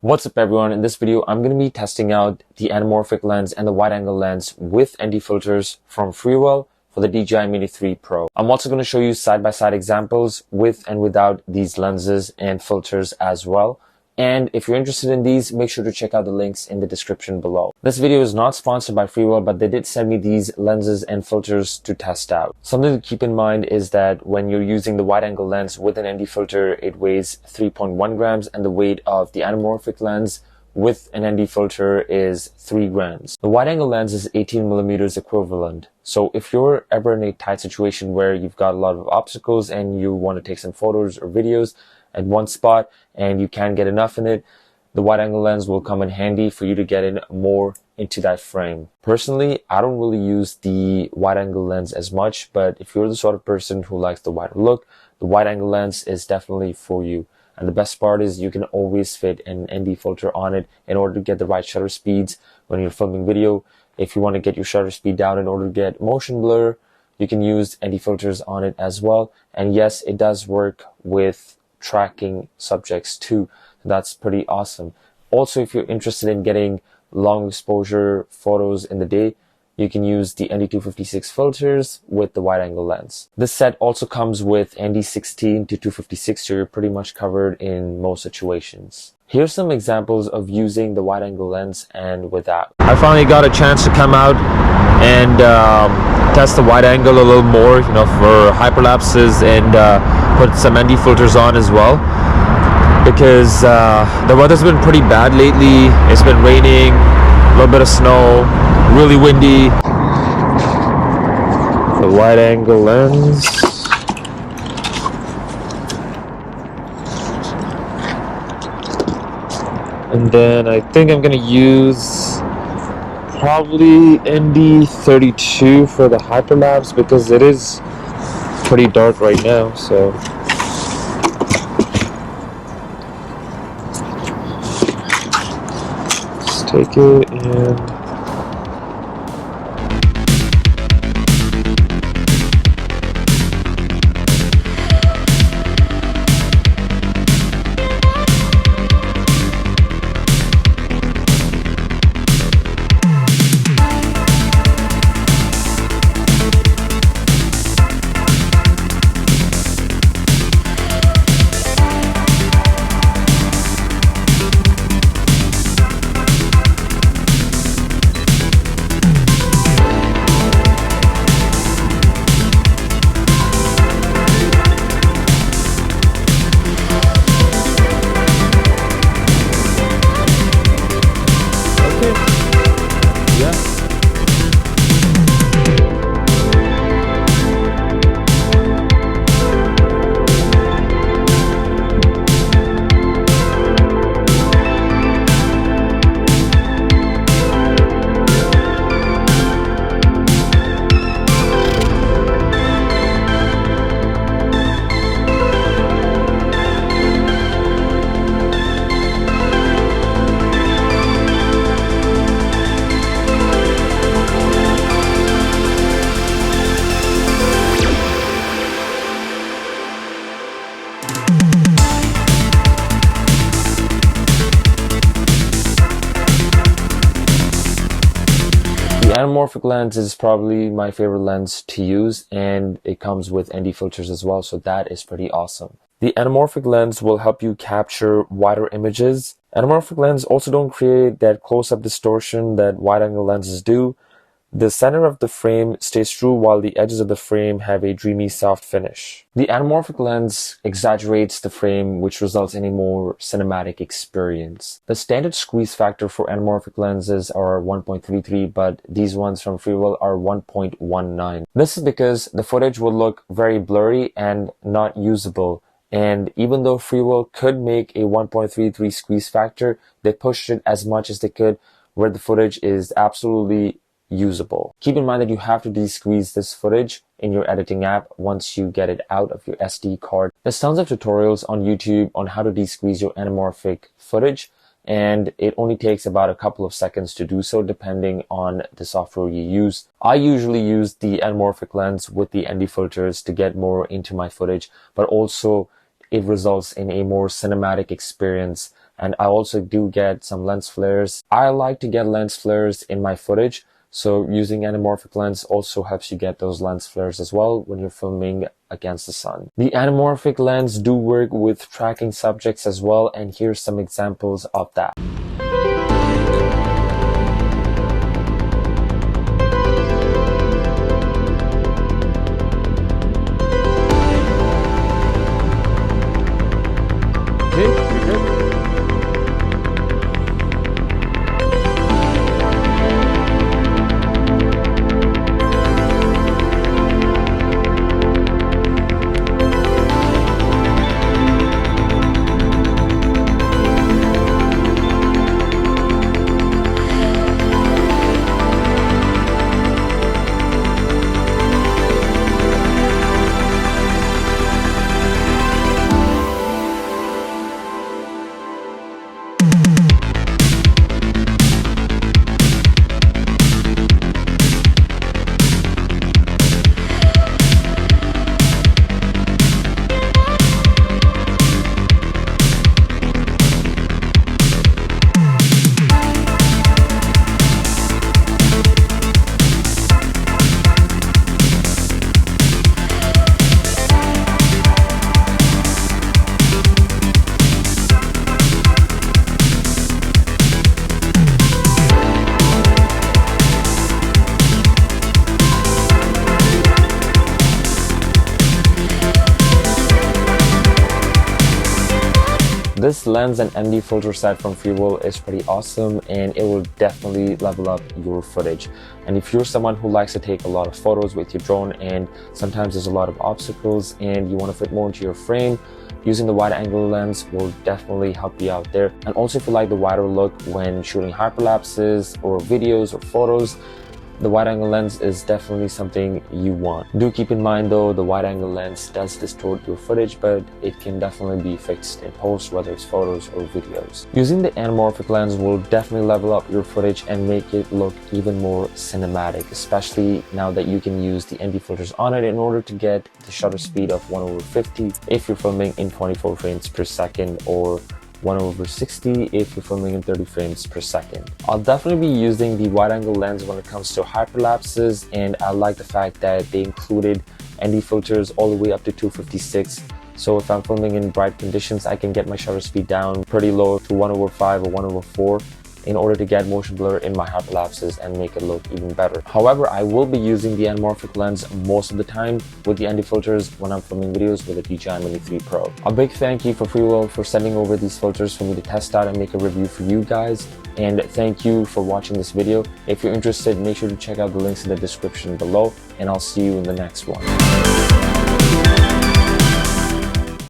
What's up everyone, in this video I'm going to be testing out the anamorphic lens and the wide angle lens with ND filters from Freewell for the DJI Mini 3 Pro. I'm also going to show you side-by-side examples with and without these lenses and filters as well. And if you're interested in these, make sure to check out the links in the description below. This video is not sponsored by Freewell, but they did send me these lenses and filters to test out. Something to keep in mind is that when you're using the wide angle lens with an ND filter, it weighs 3.1 grams and the weight of the anamorphic lens with an ND filter is 3 grams. The wide angle lens is 18 millimeters equivalent. So if you're ever in a tight situation where you've got a lot of obstacles and you want to take some photos or videos at one spot and you can't get enough in it, the wide angle lens will come in handy for you to get in more into that frame. Personally, I don't really use the wide angle lens as much, but if you're the sort of person who likes the wider look, the wide angle lens is definitely for you. And the best part is you can always fit an ND filter on it in order to get the right shutter speeds when you're filming video. If you want to get your shutter speed down in order to get motion blur, you can use ND filters on it as well. And yes, it does work with tracking subjects too. That's pretty awesome. Also, if you're interested in getting long exposure photos in the day, you can use the ND256 filters with the wide angle lens. This set also comes with ND16 to 256, so you're pretty much covered in most situations. Here's some examples of using the wide angle lens and without. I finally got a chance to come out and test the wide angle a little more, for hyperlapses and put some ND filters on as well, because the weather's been pretty bad lately. It's been raining, a little bit of snow, really windy. The wide angle lens. And then I think I'm gonna use probably ND32 for the hyperlapse because it is pretty dark right now, so let's take it and the anamorphic lens is probably my favorite lens to use, and it comes with ND filters as well, so that is pretty awesome. The anamorphic lens will help you capture wider images. Anamorphic lenses also don't create that close-up distortion that wide-angle lenses do. The center of the frame stays true while the edges of the frame have a dreamy soft finish. The anamorphic lens exaggerates the frame, which results in a more cinematic experience. The standard squeeze factor for anamorphic lenses are 1.33, but these ones from Freewell are 1.19. This is because the footage will look very blurry and not usable. And even though Freewell could make a 1.33 squeeze factor, they pushed it as much as they could where the footage is absolutely usable. Keep in mind that you have to de-squeeze this footage in your editing app once you get it out of your SD card. There's tons of tutorials on YouTube on how to de-squeeze your anamorphic footage, and it only takes about a couple of seconds to do so depending on the software you use. I usually use the anamorphic lens with the ND filters to get more into my footage, but also it results in a more cinematic experience And I also do get some lens flares. I like to get lens flares in my footage. So using anamorphic lens also helps you get those lens flares as well when you're filming against the sun. The anamorphic lens do work with tracking subjects as well, and here's some examples of that. This lens and ND filter set from Vero is pretty awesome, and it will definitely level up your footage. And if you're someone who likes to take a lot of photos with your drone and sometimes there's a lot of obstacles and you want to fit more into your frame, using the wide angle lens will definitely help you out there. And also if you like the wider look when shooting hyperlapses or videos or photos, the wide angle lens is definitely something you want. Do keep in mind though, the wide angle lens does distort your footage, but it can definitely be fixed in post, whether it's photos or videos. Using the anamorphic lens will definitely level up your footage and make it look even more cinematic, especially now that you can use the ND filters on it in order to get the shutter speed of 1/50 if you're filming in 24 frames per second, or 1/60 if you're filming in 30 frames per second. I'll definitely be using the wide angle lens when it comes to hyperlapses, and I like the fact that they included ND filters all the way up to 256. So if I'm filming in bright conditions, I can get my shutter speed down pretty low to 1/5 or 1/4 in order to get motion blur in my hyperlapses and make it look even better. However, I will be using the anamorphic lens most of the time with the ND filters when I'm filming videos with the DJI Mini 3 Pro. A big thank you for Vero for sending over these filters for me to test out and make a review for you guys. And thank you for watching this video. If you're interested, make sure to check out the links in the description below, and I'll see you in the next one.